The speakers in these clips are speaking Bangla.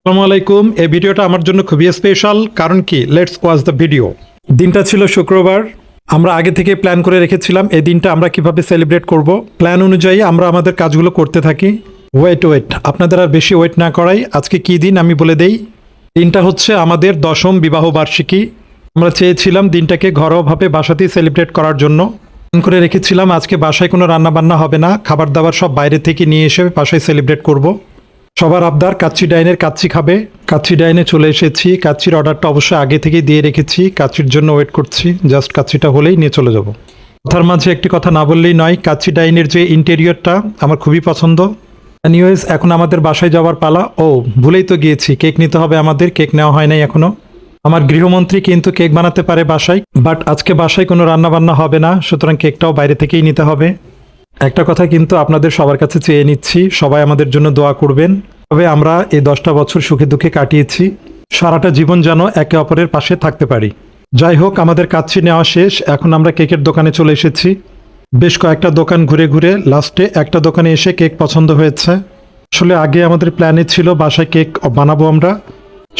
আসসালামু আলাইকুম। এই ভিডিওটা আমার জন্য খুবই স্পেশাল। কারণ কি, লেটস ওয়াচ দ্য ভিডিও। দিনটা ছিল শুক্রবার। আমরা আগে থেকে প্ল্যান করে রেখেছিলাম এই দিনটা আমরা কিভাবে সেলিব্রেট করব। প্ল্যান অনুযায়ী আমরা আমাদের কাজগুলো করতে থাকি। ওয়েট, আপনাদের আর বেশি ওয়েট না করাই আজকে কি দিন আমি বলে দেই। দিনটা হচ্ছে আমাদের 10ম বিবাহ বার্ষিকী। আমরা চেয়েছিলাম দিনটাকে ঘরোয়াভাবে বাসাতেই সেলিব্রেট করার জন্য। প্ল্যান করে রেখেছিলাম আজকে বাসায় কোনো রান্না বান্না হবে না, খাবার দাবার সব বাইরে থেকে নিয়ে এসে বাসায় সেলিব্রেট করব। সবার আবদার কাচ্চি ডাইনের কাচ্চি খাবে। কাচ্চি ডাইনে চলে এসেছি। কাচ্চির অর্ডারটা অবশ্যই আগে থেকেই দিয়ে রেখেছি। কাচ্চির জন্য ওয়েট করছি, জাস্ট কাচ্চিটা হলেই নিয়ে চলে যাব। কথার মাঝে একটি কথা না বললেই নয়, কাচ্চি ডাইনের যে ইন্টেরিয়রটা আমার খুবই পছন্দ। এনিওয়েজ, এখন আমাদের বাসায় যাওয়ার পালা। ভুলেই তো গিয়েছি, কেক নিতে হবে আমাদের। কেক নেওয়া হয় নাই এখনো। আমার গৃহমন্ত্রী কিন্তু কেক বানাতে পারে বাসায়, বাট আজকে বাসায় কোনো রান্না বান্না হবে না, সুতরাং কেকটাও বাইরে থেকেই নিতে হবে। একটা কথা কিন্তু আপনাদের সবার কাছে চেয়ে নিচ্ছি, সবাই আমাদের জন্য দোয়া করবেন। তবে আমরা এই 10টা বছর সুখে দুঃখে কাটিয়েছি, সারাটা জীবন যেন একে অপরের পাশে থাকতে পারি। যাই হোক, আমাদের কাচ্চি নেওয়া শেষ। এখন আমরা কেকের দোকানে চলে এসেছি। বেশ কয়েকটা দোকান ঘুরে ঘুরে লাস্টে একটা দোকানে এসে কেক পছন্দ হয়েছে। আসলে আগে আমাদের প্ল্যানে ছিল বাসায় কেক বানাবো আমরা,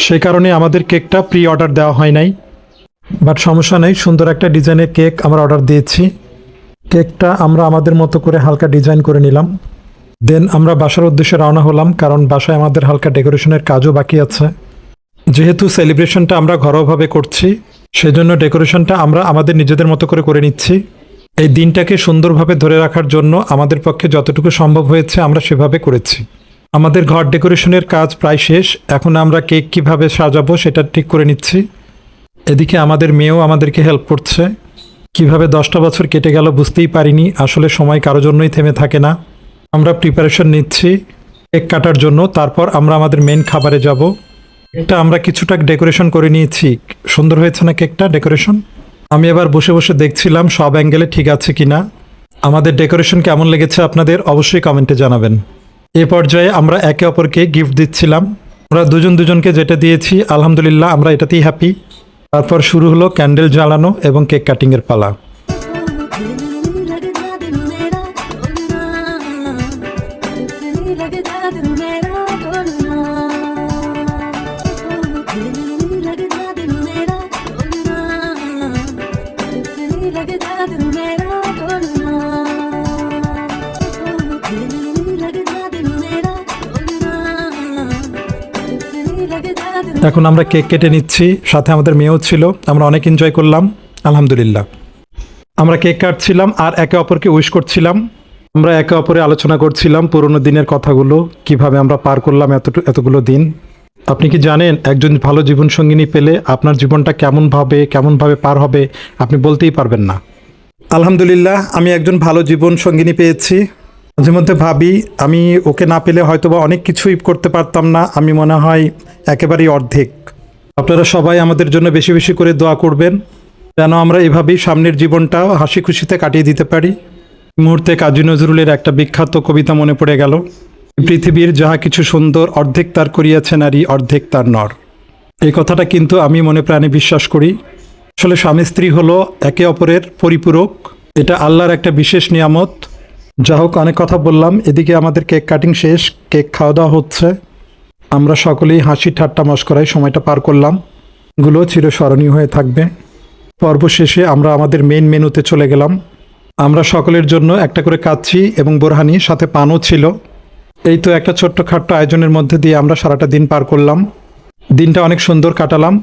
সেই কারণে আমাদের কেকটা প্রি অর্ডার দেওয়া হয় নাই। বাট সমস্যা নেই, সুন্দর একটা ডিজাইনের কেক আমরা অর্ডার দিয়েছি। কেকটা আমরা আমাদের মতো করে হালকা ডিজাইন করে নিলাম। দেন আমরা বাসার উদ্দেশ্যে রওনা হলাম, কারণ বাসায় আমাদের হালকা ডেকোরেশনের কাজও বাকি আছে। যেহেতু সেলিব্রেশনটা আমরা ঘরোয়াভাবে করছি, সেজন্য ডেকোরেশনটা আমরা আমাদের নিজেদের মতো করে নিচ্ছি। এই দিনটাকে সুন্দরভাবে ধরে রাখার জন্য আমাদের পক্ষে যতটুকু সম্ভব হয়েছে আমরা সেভাবে করেছি। আমাদের ঘর ডেকোরেশনের কাজ প্রায় শেষ। এখন আমরা কেক কিভাবে সাজাবো সেটা ঠিক করে নিচ্ছি। এদিকে আমাদের মেয়েও আমাদেরকে হেল্প করছে। কিভাবে 10টা বছর কেটে গেল বুঝতেই পারিনি। আসলে সময় কারো জন্যই থেমে থাকে না। আমরা প্রিপারেশন নিচ্ছি কেক কাটার জন্য, তারপর আমরা আমাদের মেন খাবারে যাব। কেকটা আমরা কিছুটা ডেকোরেশন করে নিয়েছি। সুন্দর হয়েছে না কেকটা ডেকোরেশন? আমি এবার বসে বসে দেখছিলাম সব অ্যাঙ্গেলে ঠিক আছে কিনা। আমাদের ডেকোরেশন কেমন লেগেছে আপনাদের অবশ্যই কমেন্টে জানাবেন। এ পর্যায়ে আমরা একে অপরকে গিফট দিচ্ছিলাম। আমরা দুজনকে যেটা দিয়েছি আলহামদুলিল্লাহ আমরা এটাতেই হ্যাপি। তারপর শুরু হলো ক্যান্ডেল জ্বালানো এবং কেক কাটিংয়ের পালা। এখন আমরা কেক কেটে নিচ্ছি, সাথে আমাদের মেয়েও ছিল। আমরা অনেক এনজয় করলাম আলহামদুলিল্লাহ। আমরা কেক কাটছিলাম আর একে অপরকে উইশ করছিলাম। আমরা একে অপরে আলোচনা করছিলাম পুরনো দিনের কথাগুলো, কিভাবে আমরা পার করলাম এতগুলো দিন। আপনি কি জানেন, একজন ভালো জীবনসঙ্গিনী পেলে আপনার জীবনটা কেমনভাবে পার হবে আপনি বলতেই পারবেন না। আলহামদুলিল্লাহ, আমি একজন ভালো জীবনসঙ্গিনী পেয়েছি। মাঝে মধ্যে ভাবি আমি ওকে না পেলে হয়তোবা অনেক কিছুই করতে পারতাম না। আমি মনে হয় একেবারেই অর্ধেক। আপনারা সবাই আমাদের জন্য বেশি বেশি করে দোয়া করবেন, যেন আমরা এভাবেই সামনের জীবনটা হাসি খুশিতে কাটিয়ে দিতে পারি। এই মুহূর্তে কাজী নজরুলের একটা বিখ্যাত কবিতা মনে পড়ে গেল, পৃথিবীর যাহা কিছু সুন্দর অর্ধেক তার করিয়াছে নারী, অর্ধেক তার নর। এই কথাটা কিন্তু আমি মনে প্রাণে বিশ্বাস করি। আসলে স্বামী স্ত্রী হলো একে অপরের পরিপূরক। এটা আল্লাহর একটা বিশেষ নিয়ামত। যা হোক, অনেক কথা বললাম। এদিকে আমাদের কেক কাটিং শেষ, কেক খাওয়া দাওয়া হচ্ছে। আমরা সকলেই হাসি ঠাট্টা মশকরায় সময়টা পার করলাম, গুলো চিরস্মরণীয় হয়ে থাকবে। পর্ব শেষে আমরা আমাদের মেইন মেনুতে চলে গেলাম। আমরা সকলের জন্য একটা করে কাচ্চি এবং বোরহানি, সাথে পানও ছিল। এই তো একটা ছোট্টখাট্ট আয়োজনের মধ্যে দিয়ে আমরা সারাটা দিন পার করলাম। দিনটা অনেক সুন্দর কাটালাম।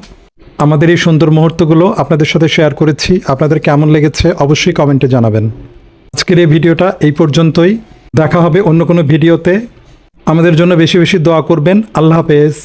আমাদের এই সুন্দর মুহূর্তগুলো আপনাদের সাথে শেয়ার করেছি। আপনাদের কেমন লেগেছে অবশ্যই কমেন্টে জানাবেন। আজকের এই ভিডিওটা এই পর্যন্তই। দেখা হবে অন্য কোনো ভিডিওতে। আমাদের জন্য বেশি বেশি দোয়া করবেন। আল্লাহ হাফেজ।